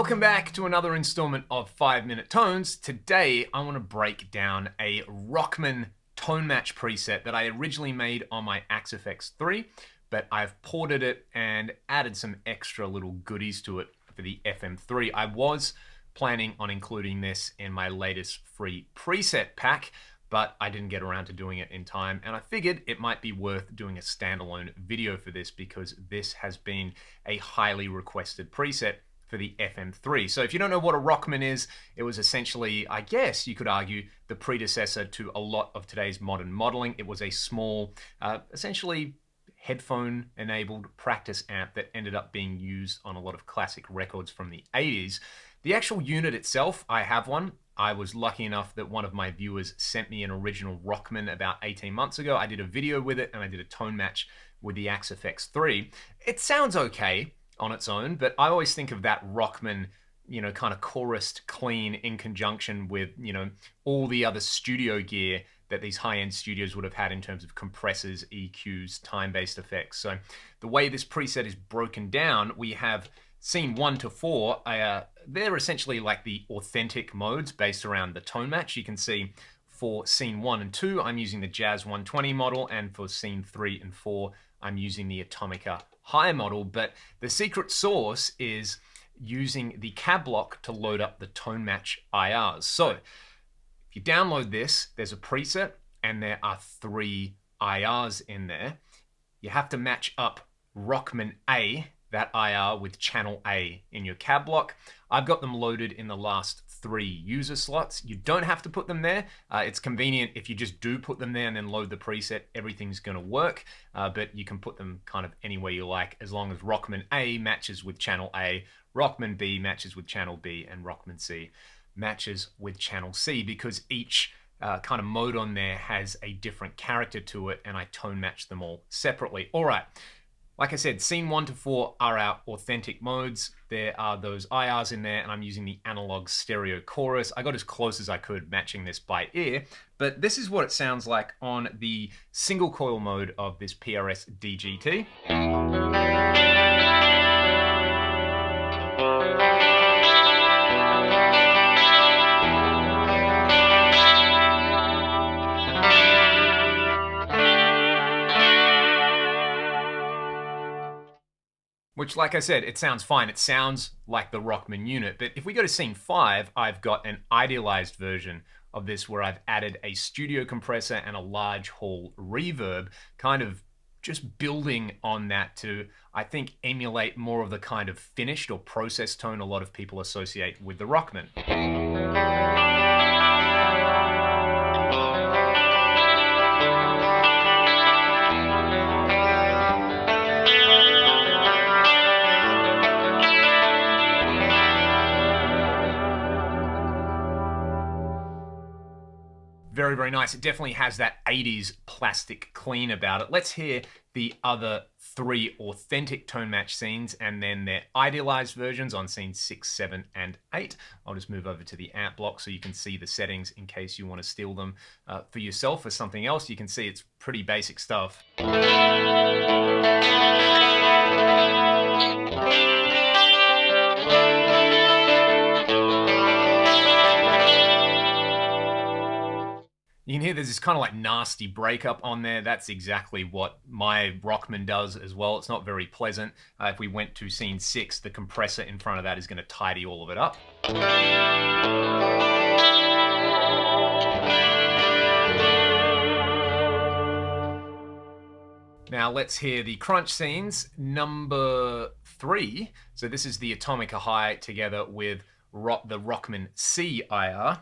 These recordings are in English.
Welcome back to another installment of 5-Minute Tones. Today I want to break down a Rockman tone match preset that I originally made on my Axe FX 3, but I've ported it and added some extra little goodies to it for the FM3. I was planning on including this in my latest free preset pack, but I didn't get around to doing it in time, and I figured it might be worth doing a standalone video for this because this has been a highly requested preset for the FM3. So if you don't know what a Rockman is, it was essentially, I guess you could argue, the predecessor to a lot of today's modern modeling. It was a small, essentially headphone-enabled practice amp that ended up being used on a lot of classic records from the 80s. The actual unit itself, I have one. I was lucky enough that one of my viewers sent me an original Rockman about 18 months ago. I did a video with it and I did a tone match with the Axe FX 3. It sounds okay on its own, but I always think of that Rockman, you know, kind of chorused clean in conjunction with, you know, all the other studio gear that these high-end studios would have had in terms of compressors, EQs, time-based effects. So the way this preset is broken down, we have scene 1 to 4. They're essentially like the authentic modes based around the tone match. You can see for scene 1 and 2, I'm using the Jazz 120 model, and for scene 3 and 4, I'm using the Atomica High model, but the secret sauce is using the cab block to load up the tone match IRs. So if you download this, there's a preset and there are 3 IRs in there. You have to match up Rockman A, that IR, with channel A in your cab block. I've got them loaded in the last 3 user slots. You don't have to put them there. It's convenient if you just do put them there and then load the preset, everything's gonna work, but you can put them kind of anywhere you like as long as Rockman A matches with channel A, Rockman B matches with channel B, and Rockman C matches with channel C, because each kind of mode on there has a different character to it, and I tone match them all separately. All right. Like I said, scene 1 to 4 are our authentic modes. There are those IRs in there, and I'm using the analog stereo chorus. I got as close as I could matching this by ear, but this is what it sounds like on the single coil mode of this PRS DGT. Which, like I said, it sounds fine. It sounds like the Rockman unit. But if we go to scene 5, I've got an idealized version of this where I've added a studio compressor and a large hall reverb, kind of just building on that to, I think, emulate more of the kind of finished or processed tone a lot of people associate with the Rockman. Very, very nice. It definitely has that 80s plastic clean about it. Let's hear the other 3 authentic tone match scenes and then their idealized versions on scenes 6, 7, and 8. I'll just move over to the amp block so you can see the settings in case you want to steal them for yourself or something else. You can see it's pretty basic stuff. You can hear there's this kind of like nasty breakup on there. That's exactly what my Rockman does as well. It's not very pleasant. If we went to scene 6, the compressor in front of that is going to tidy all of it up. Now let's hear the crunch scenes, number 3. So this is the Atomica High together with the Rockman C IR.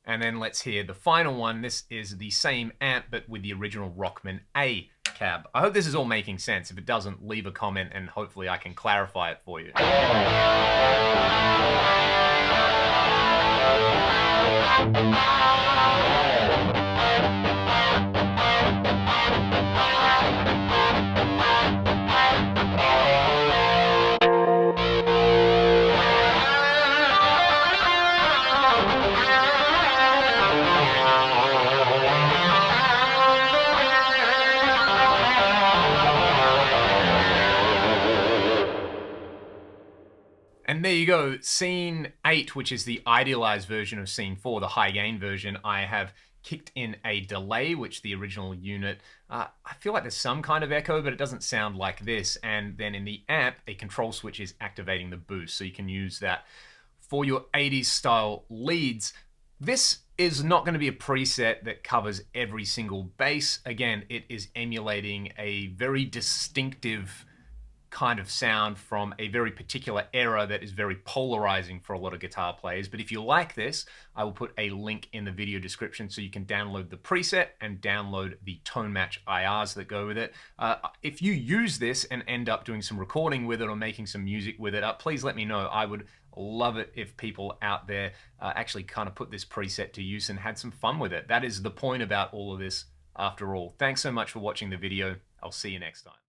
And then let's hear the final one. This is the same amp, but with the original Rockman A cab. I hope this is all making sense. If it doesn't, leave a comment and hopefully I can clarify it for you. And there you go, scene 8, which is the idealized version of scene 4, the high gain version. I have kicked in a delay, which the original unit, I feel like there's some kind of echo, but it doesn't sound like this. And then in the amp, a control switch is activating the boost. So you can use that for your 80s style leads. This is not going to be a preset that covers every single bass. Again, it is emulating a very distinctive kind of sound from a very particular era that is very polarizing for a lot of guitar players. But if you like this, I will put a link in the video description so you can download the preset and download the tone match IRs that go with it. If you use this and end up doing some recording with it or making some music with it, please let me know. I would love it if people out there actually kind of put this preset to use and had some fun with it. That is the point about all of this after all. Thanks so much for watching the video. I'll see you next time.